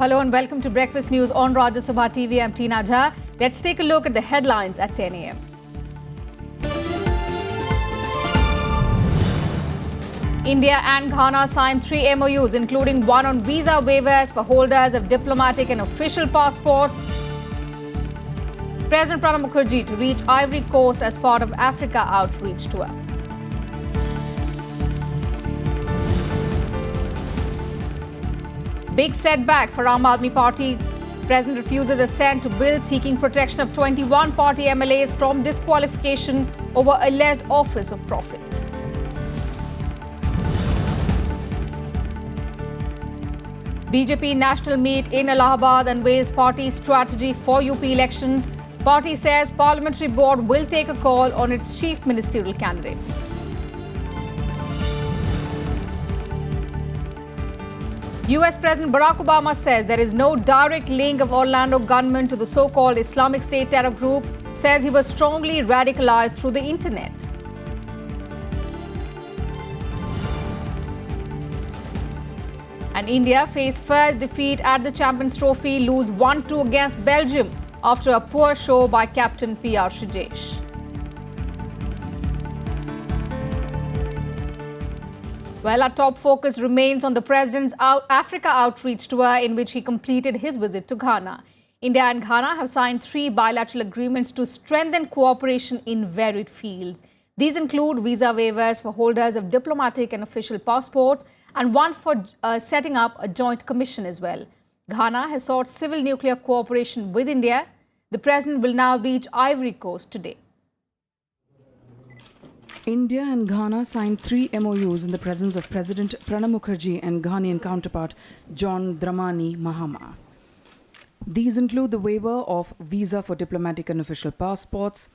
Hello and welcome to Breakfast News on Rajya Sabha TV. I'm Tina Jha. Let's take a look at the headlines at 10 a.m. India and Ghana signed 3 MOUs, including one on visa waivers for holders of diplomatic and official passports. President Pranab Mukherjee to reach Ivory Coast as part of Africa outreach tour. Big setback for Aam Aadmi Party. President refuses assent to bill seeking protection of 21 party MLAs from disqualification over alleged office of profit. BJP National Meet in Allahabad unveils party strategy for UP elections. Party says Parliamentary Board will take a call on its chief ministerial candidate. US President Barack Obama says there is no direct link of Orlando gunmen to the so-called Islamic State terror group. Says he was strongly radicalized through the internet. And India faced first defeat at the Champions Trophy, lose 1-2 against Belgium after a poor show by captain P.R. Shijesh. Well, our top focus remains on the president's Africa outreach tour, in which he completed his visit to Ghana. India and Ghana have signed 3 bilateral agreements to strengthen cooperation in varied fields. These include visa waivers for holders of diplomatic and official passports, and one for setting up a joint commission as well. Ghana has sought civil nuclear cooperation with India. The president will now reach Ivory Coast today. India and Ghana signed 3 MOUs in the presence of President Pranab Mukherjee and Ghanaian counterpart John Dramani Mahama. These include the waiver of visa for diplomatic and official passports,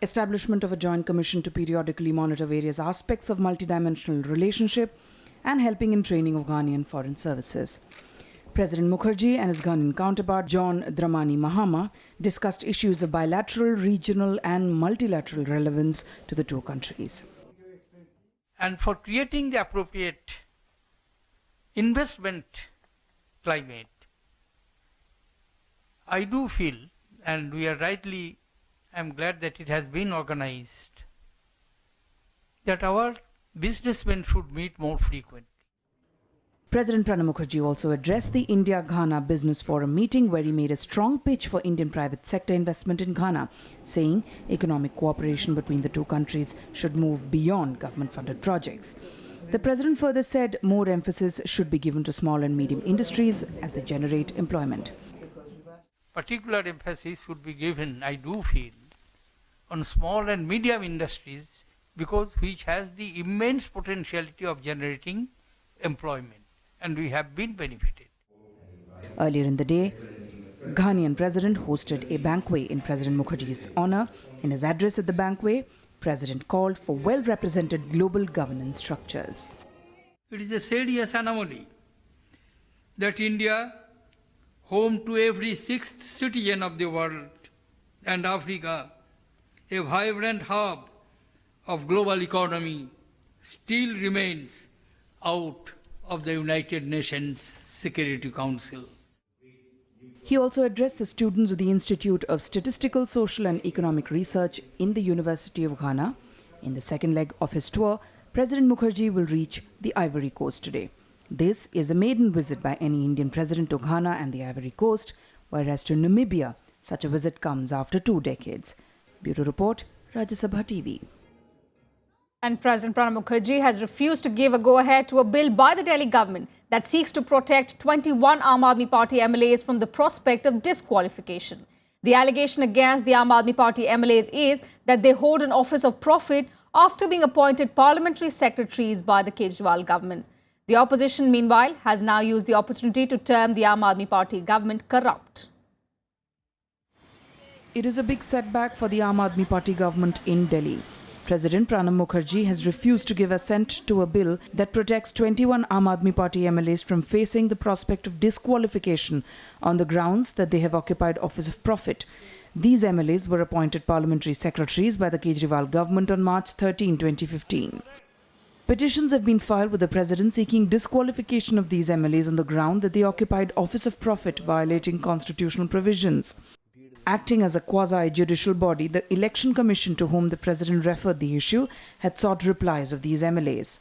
establishment of a joint commission to periodically monitor various aspects of multidimensional relationship, and helping in training of Ghanaian foreign services. President Mukherjee and his Ghanaian counterpart John Dramani Mahama discussed issues of bilateral, regional and multilateral relevance to the two countries. And for creating the appropriate investment climate, I do feel, and we are rightly, I am glad that it has been organized, that our businessmen should meet more frequently. President Pranab Mukherjee also addressed the India-Ghana Business Forum meeting, where he made a strong pitch for Indian private sector investment in Ghana, saying economic cooperation between the two countries should move beyond government-funded projects. The president further said more emphasis should be given to small and medium industries as they generate employment. Particular emphasis should be given, I do feel, on small and medium industries, because which has the immense potentiality of generating employment, and we have been benefited. Earlier in the day, Ghanaian president hosted a banquet in President Mukherjee's honor. In his address at the banquet, President called for well-represented global governance structures. It is a serious anomaly that India, home to every 6th citizen of the world, and Africa, a vibrant hub of global economy, still remains out of the United Nations Security Council. He also addressed the students of the Institute of Statistical, Social and Economic Research in the University of Ghana. In the second leg of his tour, President Mukherjee will reach the Ivory Coast today. This is a maiden visit by any Indian president to Ghana and the Ivory Coast, whereas to Namibia, such a visit comes after 2 decades. Bureau Report, Rajya Sabha TV. And President Pranab Mukherjee has refused to give a go-ahead to a bill by the Delhi government that seeks to protect 21 Aam Aadmi Party MLAs from the prospect of disqualification. The allegation against the Aam Aadmi Party MLAs is that they hold an office of profit after being appointed parliamentary secretaries by the Kejriwal government. The opposition, meanwhile, has now used the opportunity to term the Aam Aadmi Party government corrupt. It is a big setback for the Aam Aadmi Party government in Delhi. President Pranab Mukherjee has refused to give assent to a bill that protects 21 Aam Aadmi Party MLAs from facing the prospect of disqualification on the grounds that they have occupied office of profit. These MLAs were appointed parliamentary secretaries by the Kejriwal government on March 13, 2015. Petitions have been filed with the President seeking disqualification of these MLAs on the ground that they occupied office of profit, violating constitutional provisions. Acting as a quasi-judicial body, the Election Commission, to whom the President referred the issue, had sought replies of these MLAs.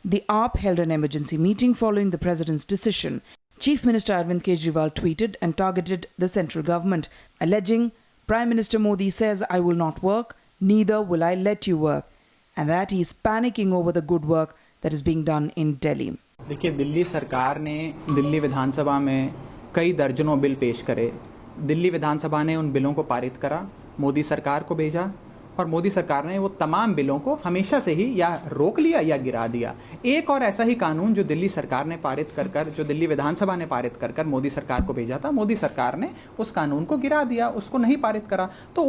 The AAP held an emergency meeting following the President's decision. Chief Minister Arvind Kejriwal tweeted and targeted the central government, alleging, "Prime Minister Modi says I will not work, neither will I let you work," and that he is panicking over the good work that is being done in Delhi. देखिए, दिल्ली सरकार ने दिल्ली विधानसभा में कई दर्जनों bill पेश करे। दिल्ली विधानसभा ने उन बिलों को पारित करा, मोदी सरकार को भेजा और मोदी सरकार ने वो तमाम बिलों को हमेशा से ही या रोक लिया या गिरा दिया। एक और ऐसा ही कानून जो दिल्ली सरकार ने पारित कर जो दिल्ली विधानसभा ने पारित कर मोदी सरकार को भेजा था, मोदी सरकार ने उस कानून को गिरा दिया, उसको नहीं पारित करा। तो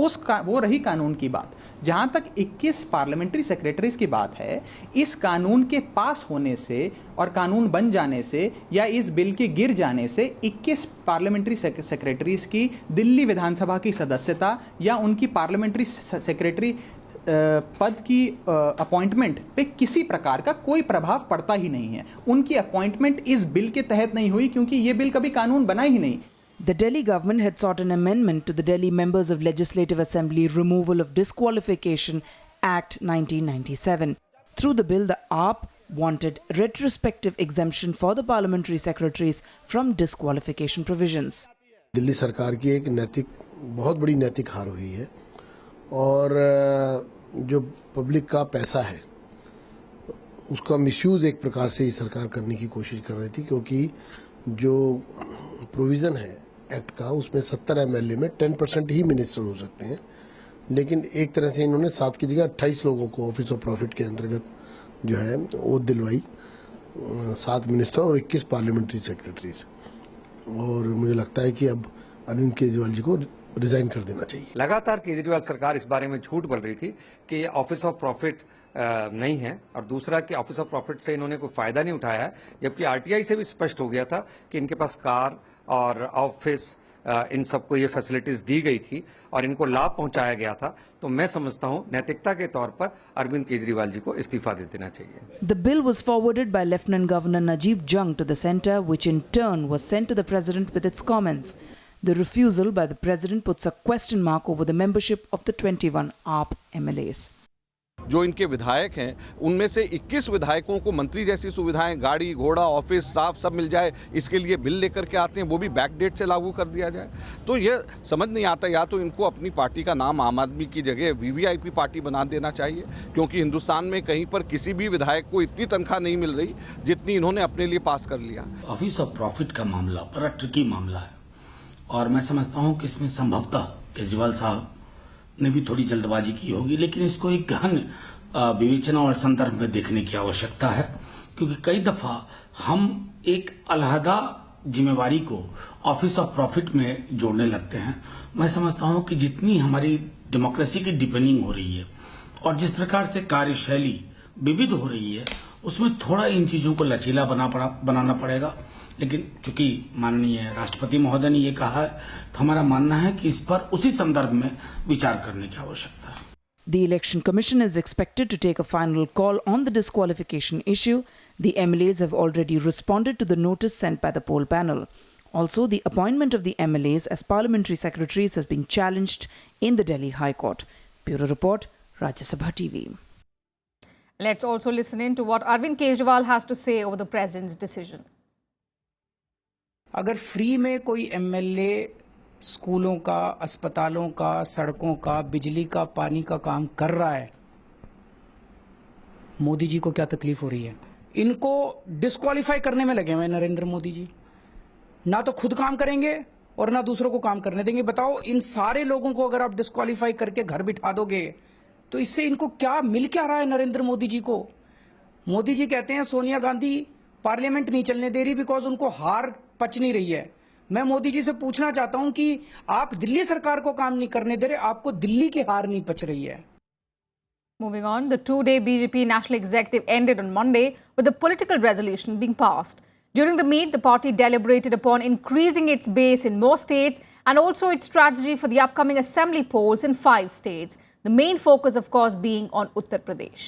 वो रही कानून की बात। जहां तक 21 पार्लियामेंट्री सेक्रेटरीज की बात है, इस कानून के पास होने से और कानून बन जाने से या इस बिल के गिर जाने से 21 पार्लियामेंट्री सेक्रेटरीज की दिल्ली विधानसभा की सदस्यता या उनकी पार्लियामेंट्री सेक्रेटरी पद की अपॉइंटमेंट पे किसी प्रकार का कोई प्रभाव पड़ता ही नहीं है। उनकी अपॉइंटमेंट इस बिल के तहत नहीं हुई क्योंकि ये बिल कभी कानून बना ही नहीं। The Delhi government had sought an amendment to the Delhi Members of Legislative Assembly Removal of Disqualification Act 1997. Through the bill, the AAP wanted retrospective exemption for the parliamentary secretaries from disqualification provisions. Delhi सरकार की एक बहुत बड़ी नैतिक हार हुई है और जो पब्लिक का पैसा है उसका मिसयूज एक प्रकार से ही सरकार करने की कोशिश कर रही थी, क्योंकि जो प्रोविजन है एक्ट का उसमें 70 MLA में 10% ही मिनिस्टर हो सकते हैं, लेकिन एक तरह से इन्होंने 7 की जगह 28 लोगों को ऑफिस ऑफ प्रॉफिट के अंतर्गत जो है वो दिलवाई, 7 मिनिस्टर और 21 पार्लियामेंट्री सेक्रेटरीज। और मुझे लगता है कि अब अरविंद केजरीवाल जी को रिजाइन कर देना चाहिए। लगातार केजरीवाल सरकार इस बारे में झूठ बोल रही थी कि ऑफिस ऑफ प्रॉफिट नहीं है, और दूसरा कि ऑफिस ऑफ प्रॉफिट से इन्होंने कोई फायदा नहीं उठाया है, जबकि आरटीआई से भी स्पष्ट हो गया था कि इनके पास कार और ऑफिस इन सबको ये फैसिलिटीज दी गई थी और इनको लाभ पहुंचाया गया था। तो मैं समझता हूं नैतिकता के तौर पर अरविंद केजरीवाल जी को इस्तीफा दे देना चाहिए। The bill was forwarded by Lieutenant Governor Najib Jung to the centre, which in turn was sent to the President with its comments. The refusal by the President puts a question mark over the membership of the 21 AAP MLAs. जो इनके विधायक हैं उनमें से 21 विधायकों को मंत्री जैसी सुविधाएं, गाड़ी घोड़ा, ऑफिस स्टाफ सब मिल जाए, इसके लिए बिल लेकर के आते हैं, वो भी बैक डेट से लागू कर दिया जाए। तो ये समझ नहीं आता, या तो इनको अपनी पार्टी का नाम आम आदमी की जगह वीवीआईपी पार्टी बना देना चाहिए, क्योंकि हिंदुस्तान में कहीं पर किसी भी विधायक को इतनी तनख्वाह नहीं मिल रही जितनी इन्होंने अपने लिए पास कर लिया। ऑफिस ऑफ प्रॉफिट का मामला बड़ा ट्रिकी मामला है और मैं समझता हूँ कि इसमें संभवतः केजरीवाल साहब ने भी थोड़ी जल्दबाजी की होगी, लेकिन इसको एक गहन विवेचना और संदर्भ में देखने की आवश्यकता है, क्योंकि कई दफा हम एक अलहदा जिम्मेवारी को ऑफिस ऑफ प्रॉफिट में जोड़ने लगते हैं। मैं समझता हूं कि जितनी हमारी डेमोक्रेसी की डिपेंडिंग हो रही है और जिस प्रकार से कार्यशैली विविध हो रही है, उसमें थोड़ा इन चीजों को लचीला बनाना पड़ेगा। लेकिन चूंकि माननीय राष्ट्रपति महोदय ने ये कहा है, तो हमारा मानना है कि इस पर उसी संदर्भ में विचार करने की आवश्यकता है। The Election Commission is expected to take a final call on the disqualification issue. The MLAs have already responded to the notice sent by the poll panel. Also, the appointment of the MLAs as parliamentary secretaries has been challenged in the Delhi High Court. Bureau Report, Rajya Sabha TV. Let's also listen in to what Arvind Kejriwal has to say over the president's decision. अगर free में कोई MLA स्कूलों का, अस्पतालों का, सड़कों का, बिजली का, पानी का काम कर रहा है, मोदी जी को क्या तकलीफ हो रही है? इनको डिस्क्वालीफाई करने में लगे हुए नरेंद्र मोदी जी। ना तो खुद काम करेंगे और ना दूसरों को काम करने देंगे। बताओ, इन सारे लोगों को अगर आप डिस्क्वालीफाई करके घर बिठा दोगे तो इससे इनको क्या मिल क्या रहा है नरेंद्र मोदी जी को? मोदी जी कहते हैं सोनिया गांधी पार्लियामेंट नहीं चलने दे रही बिकॉज उनको हार पच नहीं रही है। मैं मोदी जी से पूछना चाहता हूं कि आप दिल्ली सरकार को काम नहीं करने दे रहे, आपको दिल्ली की हार नहीं पच रही है। Moving on, the two-day BJP National Executive ended on Monday with a political resolution being passed. During the meet, the party deliberated upon increasing its base in more states and also its strategy for the upcoming assembly polls in 5 states. The main focus, of course, being on Uttar Pradesh.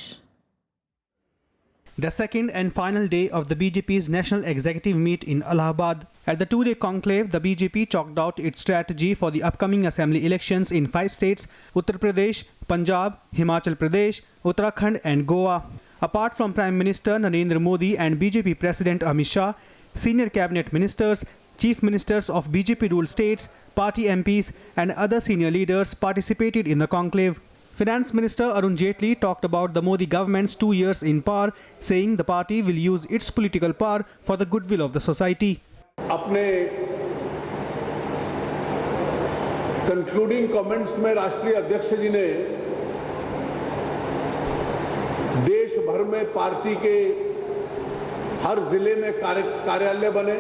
the second and final day of the BJP's National Executive Meet in Allahabad. At the two-day conclave, the BJP chalked out its strategy for the upcoming assembly elections in 5 states: Uttar Pradesh, Punjab, Himachal Pradesh, Uttarakhand and Goa. Apart from Prime Minister Narendra Modi and BJP President Amit Shah, senior cabinet ministers, chief ministers of BJP-ruled states, party MPs and other senior leaders participated in the conclave. Finance Minister Arun Jaitley talked about the Modi government's 2 years in power, saying the party will use its political power for the goodwill of the society. अपने concluding comments में राष्ट्रीय अध्यक्ष जी ने देश भर में party के हर जिले में कार्यालय बने,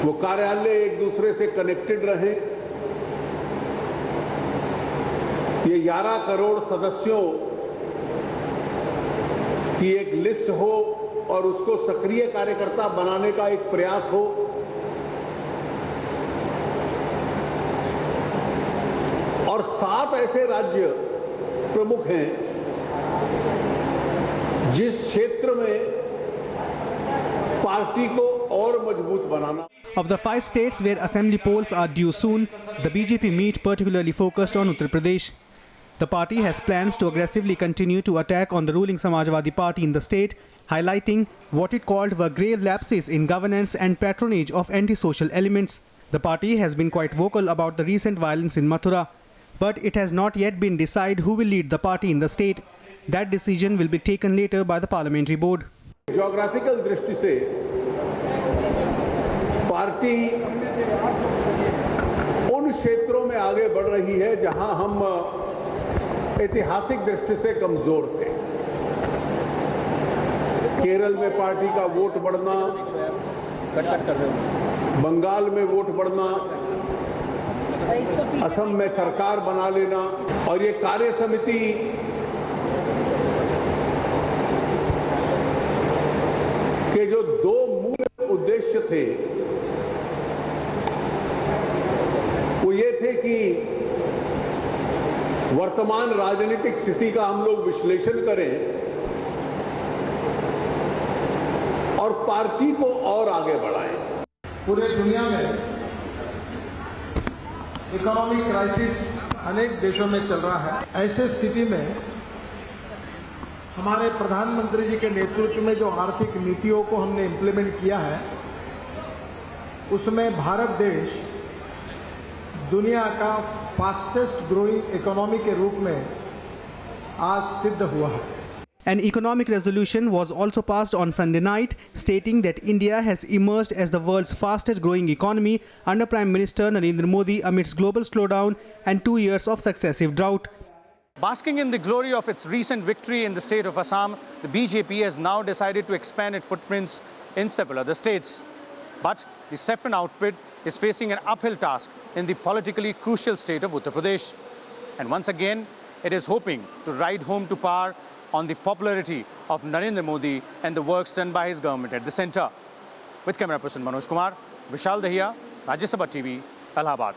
वो कार्यालय एक दूसरे से कनेक्टेड रहे, ये 11 करोड़ सदस्यों की एक लिस्ट हो और उसको सक्रिय कार्यकर्ता बनाने का एक प्रयास हो। और 7 ऐसे राज्य प्रमुख हैं जिस क्षेत्र में पार्टी को और मजबूत बनाना। Of the 5 states where assembly polls are due soon, the BJP meet particularly focused on Uttar Pradesh. The party has plans to aggressively continue to attack on the ruling Samajwadi Party in the state, highlighting what it called were grave lapses in governance and patronage of anti-social elements. The party has been quite vocal about the recent violence in Mathura, but it has not yet been decided who will lead the party in the state. That decision will be taken later by the parliamentary board. Geographical दृष्टि से party उन क्षेत्रों में आगे बढ़ रही है जहां हम ऐतिहासिक दृष्टि से कमजोर थे। केरल में पार्टी का वोट बढ़ना, बंगाल में वोट बढ़ना, असम में सरकार बना लेना, और ये कार्य समिति के जो 2 मूल उद्देश्य थे वो ये थे कि वर्तमान राजनीतिक स्थिति का हम लोग विश्लेषण करें और पार्टी को और आगे बढ़ाएं। पूरे दुनिया में इकोनॉमिक क्राइसिस अनेक देशों में चल रहा है। ऐसे स्थिति में हमारे प्रधानमंत्री जी के नेतृत्व में जो आर्थिक नीतियों को हमने इम्प्लीमेंट किया है, उसमें भारत देश दुनिया का फास्टेस्ट ग्रोइंग इकोनॉमी के रूप में आज सिद्ध हुआ है। An economic resolution was also passed on Sunday night, stating that India has emerged as the world's fastest growing economy under Prime Minister Narendra Modi amidst global slowdown and 2 years of successive drought. Basking in the glory of its recent victory in the state of Assam, the BJP has now decided to expand its footprints in several other states. But the saffron outfit is facing an uphill task in the politically crucial state of Uttar Pradesh. And once again, it is hoping to ride home to power on the popularity of Narendra Modi and the works done by his government at the centre. With camera person Manoj Kumar, Vishal Dahiya, Rajya Sabha TV, Allahabad.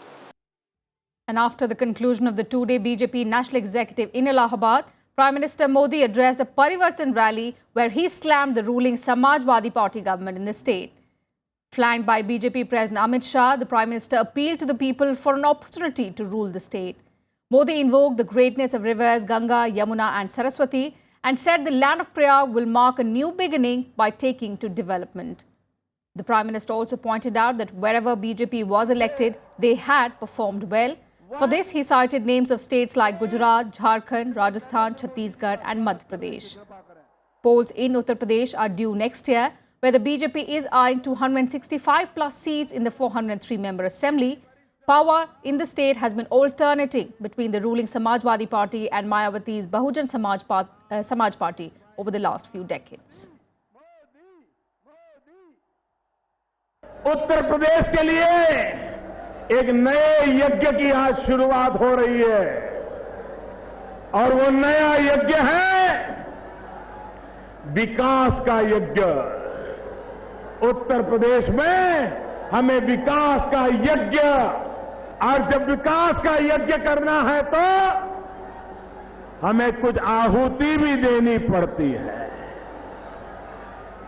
And after the conclusion of the 2-day BJP National Executive in Allahabad, Prime Minister Modi addressed a Parivartan rally where he slammed the ruling Samajwadi Party government in the state. Flanked by BJP President Amit Shah, the Prime Minister appealed to the people for an opportunity to rule the state. Modi invoked the greatness of rivers Ganga, Yamuna and Saraswati and said the land of Prayag will mark a new beginning by taking to development. The Prime Minister also pointed out that wherever BJP was elected, they had performed well. For this, he cited names of states like Gujarat, Jharkhand, Rajasthan, Chhattisgarh and Madhya Pradesh. Polls in Uttar Pradesh are due next year, where the BJP is eyeing 265 plus seats in the 403-member assembly. Power in the state has been alternating between the ruling Samajwadi Party and Mayawati's Bahujan Samaj Party over the last few decades. Uttar Pradesh के लिए एक नए यज्ञ की आज शुरुआत हो रही है और वो नया यज्ञ है विकास का यज्ञ। उत्तर प्रदेश में हमें विकास का यज्ञ, और जब विकास का यज्ञ करना है तो हमें कुछ आहुति भी देनी पड़ती है।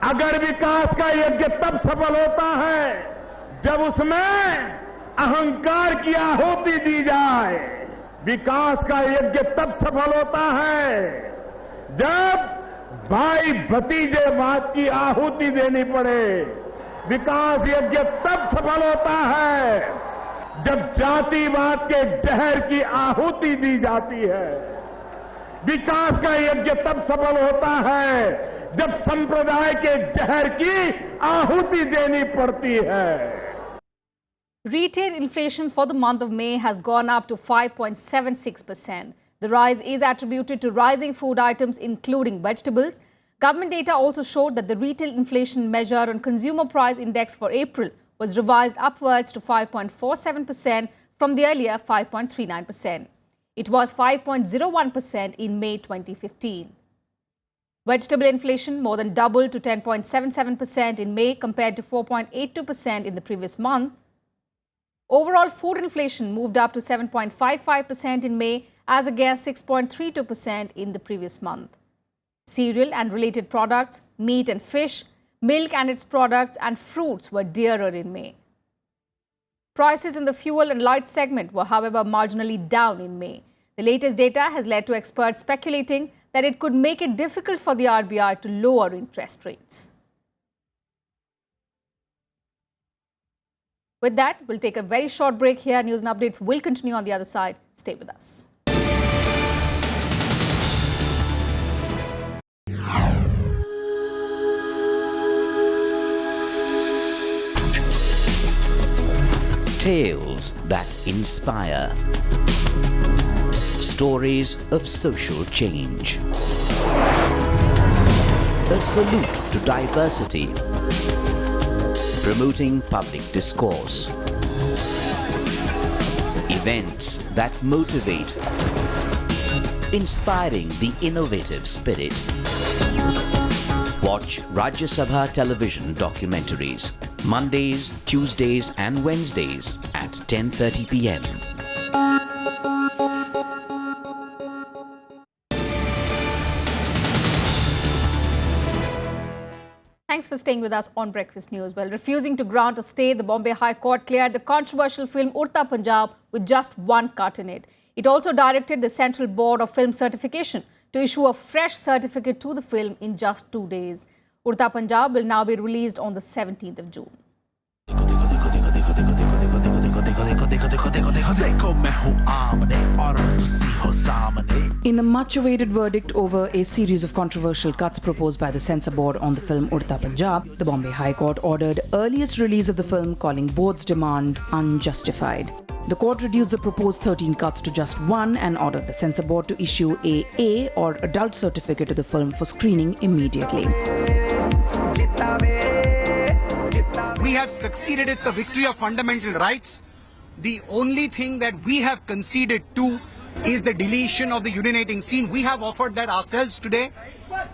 अगर विकास का यज्ञ तब सफल होता है जब उसमें अहंकार की आहुति दी जाए। विकास का यज्ञ तब सफल होता है जब भाई भतीजेवाद की आहुति देनी पड़े। विकास यज्ञ तब सफल होता है जब जातिवाद के जहर की आहुति दी जाती है। विकास का यज्ञ तब सफल होता है जब संप्रदाय के जहर की आहुति देनी पड़ती है। Retail inflation for the month of May has gone up to 5.76%. The rise is attributed to rising food items including vegetables. Government data also showed that the retail inflation measure on Consumer Price Index for April was revised upwards to 5.47% from the earlier 5.39%. It was 5.01% in May 2015. Vegetable inflation more than doubled to 10.77% in May compared to 4.82% in the previous month. Overall food inflation moved up to 7.55% in May as against 6.32% in the previous month. Cereal and related products, meat and fish, milk and its products and fruits were dearer in May. Prices in the fuel and light segment were, however, marginally down in May. The latest data has led to experts speculating that it could make it difficult for the RBI to lower interest rates. With that, we'll take a very short break here. News and updates will continue on the other side. Stay with us. Tales that inspire. Stories of social change. A salute to diversity. Promoting public discourse. Events that motivate. Inspiring the innovative spirit. Watch Rajya Sabha television documentaries. Mondays, Tuesdays and Wednesdays at 10:30 p.m. Thanks for staying with us on Breakfast News. Well, refusing to grant a stay, the Bombay High Court cleared the controversial film Udta Punjab with just one cut in it. It also directed the Central Board of Film Certification to issue a fresh certificate to the film in just 2 days. Udta Punjab will now be released on the 17th of June. In the much-awaited verdict over a series of controversial cuts proposed by the censor board on the film Udta Punjab, the Bombay High Court ordered earliest release of the film, calling board's demand unjustified. The court reduced the proposed 13 cuts to just one and ordered the censor board to issue a A or adult certificate to the film for screening immediately. We have succeeded. It's a victory of fundamental rights. The only thing that we have conceded to is the deletion of the urinating scene. We have offered that ourselves today.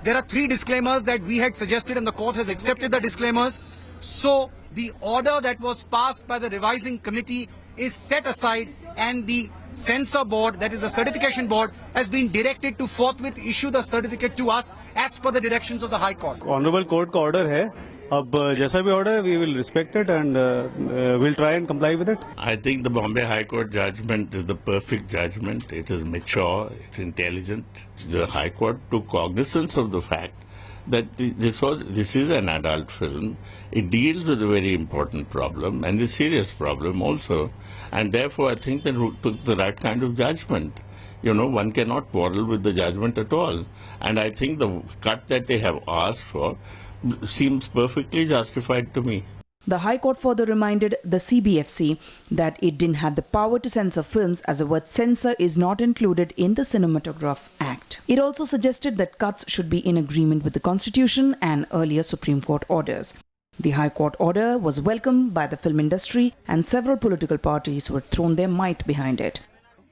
There are 3 disclaimers that we had suggested and the court has accepted the disclaimers. So the order that was passed by the revising committee is set aside and the censor board, that is the certification board, has been directed to forthwith issue the certificate to us as per the directions of the High Court. Honorable Court का order है. अब जैसा भी order है, we will respect it and we'll try and comply with it. I think the Bombay High Court judgment is the perfect judgment. It is mature, it's intelligent. The High Court took cognizance of the fact that this is an adult film. It deals with a very important problem and a serious problem also. And therefore, I think that it took the right kind of judgment. You know, one cannot quarrel with the judgment at all. And I think the cut that they have asked for seems perfectly justified to me. The High Court further reminded the CBFC that it didn't have the power to censor films, as the word censor is not included in the Cinematograph Act. It also suggested that cuts should be in agreement with the Constitution and earlier Supreme Court orders. The High Court order was welcomed by the film industry and several political parties who had thrown their might behind it.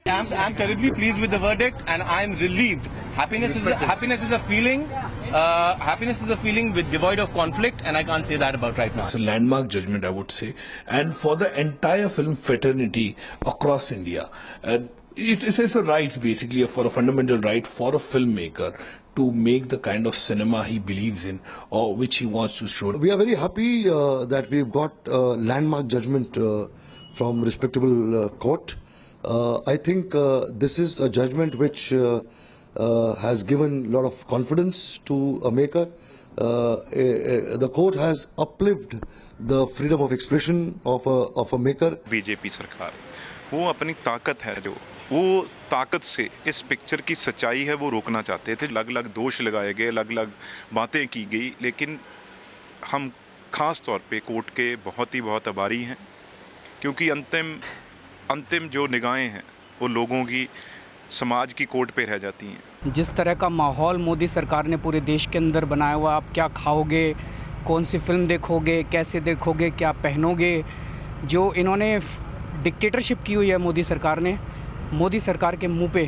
I'm terribly pleased with the verdict and I'm relieved. Happiness is a feeling. Happiness is a feeling devoid of conflict, and I can't say that about right now. It's a landmark judgment, I would say, and for the entire film fraternity across India. It is a right, basically, for a fundamental right for a filmmaker to make the kind of cinema he believes in or which he wants to show. We are very happy that we've got a landmark judgment from respectable court. I think this is a judgment which has given a lot of confidence to a maker. The court has uplifted the freedom of expression of a maker. BJP सरकार वो अपनी ताकत है जो वो ताकत से इस पिक्चर की सच्चाई है वो रोकना चाहते थे। अलग-अलग दोष लगाए गए, अलग-अलग बातें की गई, लेकिन हम खास तौर पे कोर्ट के बहुत आभारी हैं क्योंकि अंतिम जो निगाहें हैं वो लोगों की समाज की कोर्ट पे रह जाती हैं। जिस तरह का माहौल मोदी सरकार ने पूरे देश के अंदर बनाया हुआ, आप क्या खाओगे, कौन सी फिल्म देखोगे, कैसे देखोगे, क्या पहनोगे, जो इन्होंने डिक्टेटरशिप की हुई है मोदी सरकार ने, मोदी सरकार के मुंह पे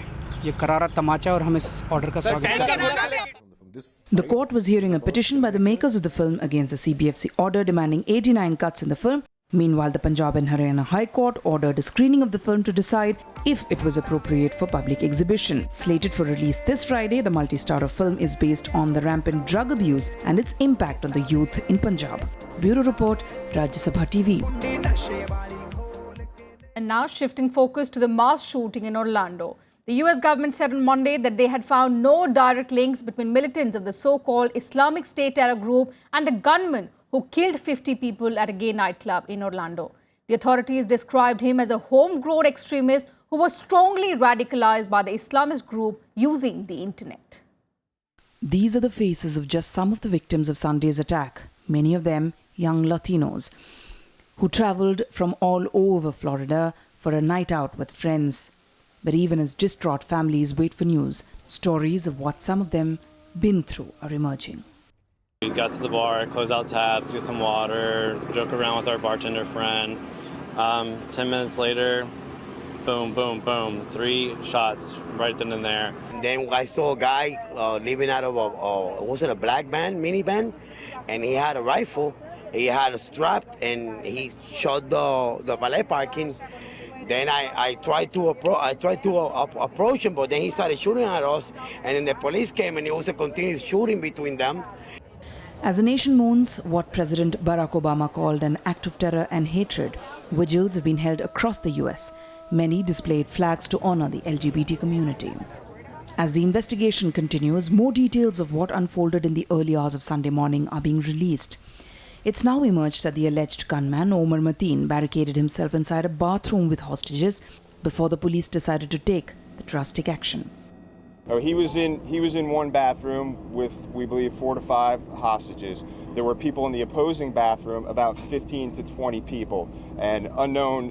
ये करारा तमाचा और हम इस ऑर्डर का स्वागत करते हैं। The court was hearing a petition by the makers of the film against the CBFC order demanding 89 cuts in the film. Meanwhile, the Punjab and Haryana High Court ordered a screening of the film to decide if it was appropriate for public exhibition. Slated for release this Friday, the multi-starrer film is based on the rampant drug abuse and its impact on the youth in Punjab. Bureau Report, Rajya Sabha TV. And now shifting focus to the mass shooting in Orlando. The US government said on Monday that they had found no direct links between militants of the so-called Islamic State terror group and the gunman who killed 50 people at a gay nightclub in Orlando. The authorities described him as a homegrown extremist who was strongly radicalized by the Islamist group using the internet. These are the faces of just some of the victims of Sunday's attack, many of them young Latinos, who traveled from all over Florida for a night out with friends. But even as distraught families wait for news, stories of what some of them been through are emerging. We got to the bar, closed out tabs, get some water, joke around with our bartender friend. 10 minutes later, boom, boom, boom, 3 shots right then and there. And then I saw a guy leaving out of was it a black minivan? And he had a rifle, he had a strap, and he shot the valet parking. Then I tried to approach him, but then he started shooting at us, and then the police came, and it was a continuous shooting between them. As the nation mourns what President Barack Obama called an act of terror and hatred, vigils have been held across the US. Many displayed flags to honor the LGBT community. As the investigation continues, more details of what unfolded in the early hours of Sunday morning are being released. It's now emerged that the alleged gunman, Omar Mateen, barricaded himself inside a bathroom with hostages before the police decided to take the drastic action. He was in one bathroom with, we believe, 4 to 5 hostages. There were people in the opposing bathroom, about 15 to 20 people, and unknown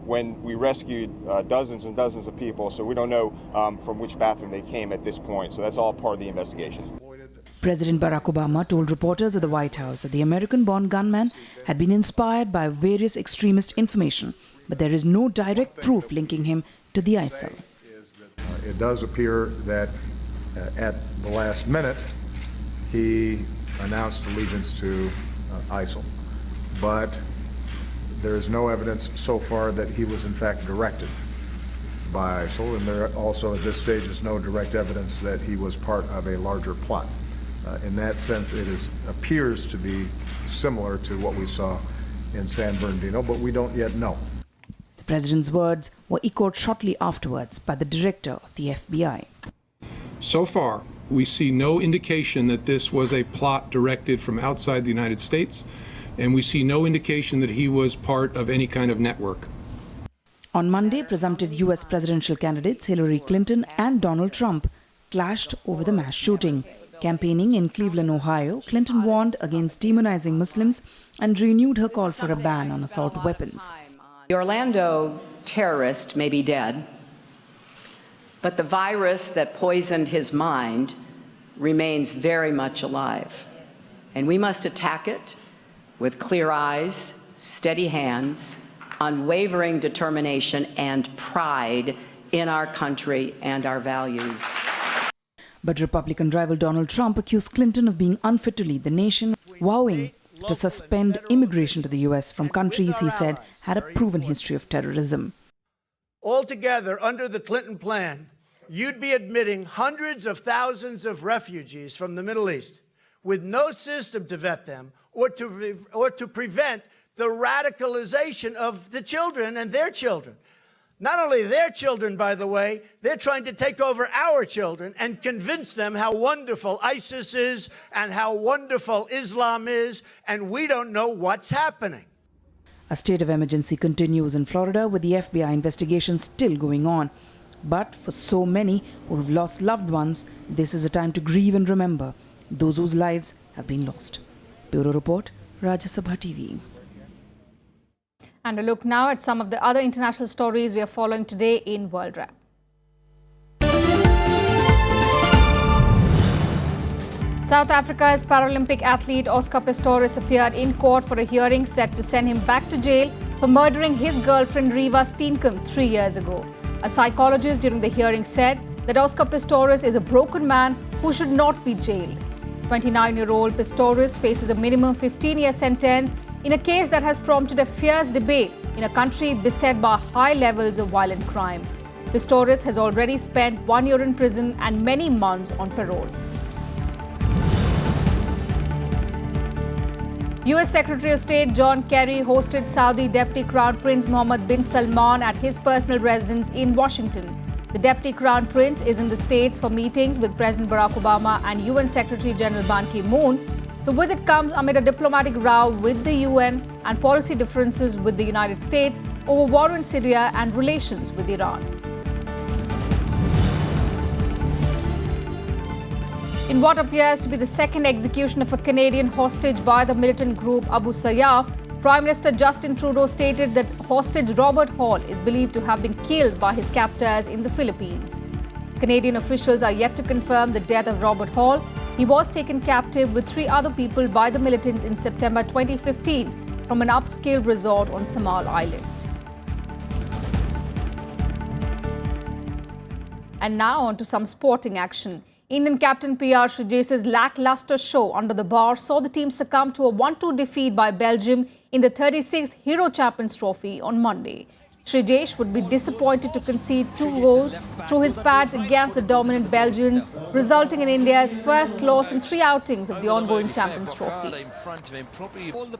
when we rescued dozens and dozens of people, so we don't know from which bathroom they came at this point. So that's all part of the investigation. President Barack Obama told reporters at the White House that the American-born gunman had been inspired by various extremist information, but there is no direct proof linking him to the ISIL. It does appear that at the last minute he announced allegiance to ISIL, but there is no evidence so far that he was in fact directed by ISIL, and there also at this stage is no direct evidence that he was part of a larger plot. In that sense, it appears to be similar to what we saw in San Bernardino, but we don't yet know. The president's words were echoed shortly afterwards by the director of the FBI. So far, we see no indication that this was a plot directed from outside the United States, and we see no indication that he was part of any kind of network. On Monday, presumptive US presidential candidates Hillary Clinton and Donald Trump clashed over the mass shooting. Campaigning in Cleveland, Ohio, Clinton warned against demonizing Muslims and renewed her call for a ban on assault weapons. The Orlando terrorist may be dead, but the virus that poisoned his mind remains very much alive. And we must attack it with clear eyes, steady hands, unwavering determination, and pride in our country and our values. But Republican rival Donald Trump accused Clinton of being unfit to lead the nation, vowing to suspend immigration to the US from countries he said had a proven history of terrorism. altogether under the Clinton plan, you'd be admitting hundreds of thousands of refugees from the Middle East with no system to vet them or to prevent the radicalization of the children and their children. Not only their children, by the way, they're trying to take over our children and convince them how wonderful ISIS is and how wonderful Islam is, and we don't know what's happening. A state of emergency continues in Florida with the FBI investigation still going on. But for so many who have lost loved ones, this is a time to grieve and remember those whose lives have been lost. Bureau Report, Rajya Sabha TV. And a look now at some of the other international stories we are following today in World Wrap. South Africa's Paralympic athlete Oscar Pistorius appeared in court for a hearing set to send him back to jail for murdering his girlfriend Riva Steenkamp 3 years ago. A psychologist during the hearing said that Oscar Pistorius is a broken man who should not be jailed. 29-year-old Pistorius faces a minimum 15-year sentence in a case that has prompted a fierce debate in a country beset by high levels of violent crime. Pistorius has already spent 1 year in prison and many months on parole. US Secretary of State John Kerry hosted Saudi Deputy Crown Prince Mohammed bin Salman at his personal residence in Washington. The Deputy Crown Prince is in the States for meetings with President Barack Obama and UN Secretary General Ban Ki-moon. The visit comes amid a diplomatic row with the UN and policy differences with the United States over war in Syria and relations with Iran. In what appears to be the second execution of a Canadian hostage by the militant group Abu Sayyaf, Prime Minister Justin Trudeau stated that hostage Robert Hall is believed to have been killed by his captors in the Philippines. Canadian officials are yet to confirm the death of Robert Hall. He was taken captive with 3 other people by the militants in September 2015 from an upscale resort on Samal Island. And now on to some sporting action. Indian captain PR Shrejesh's lackluster show under the bar saw the team succumb to a 1-2 defeat by Belgium in the 36th Hero Champions Trophy on Monday. Shrejesh would be disappointed to concede 2 goals through his pads against the dominant Belgians, resulting in India's first loss in 3 outings of the ongoing Champions Trophy.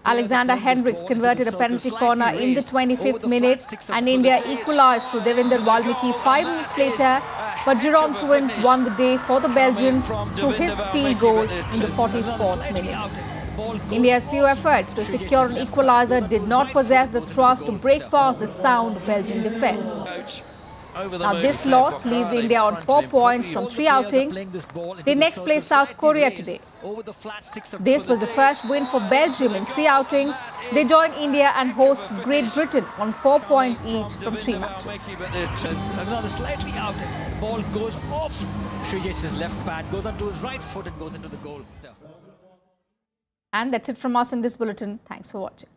Alexander Hendricks converted a penalty corner in the 25th minute and India equalised through Devinder Valmiki 5 minutes later, but Jerome Truens won the day for the Belgians through his field goal in the 44th minute. India's few efforts to secure an equaliser did not possess the thrust to break past the sound Belgian defence. Now this loss leaves India on 4 points from 3 outings. They next play South Korea today. This was the first win for Belgium in 3 outings. They join India and hosts Great Britain on 4 points each from 3 matches. Another slightly out. Ball goes off Shrejesh's left pad, goes onto his right foot and goes into the goal. And that's it from us in this bulletin. Thanks for watching.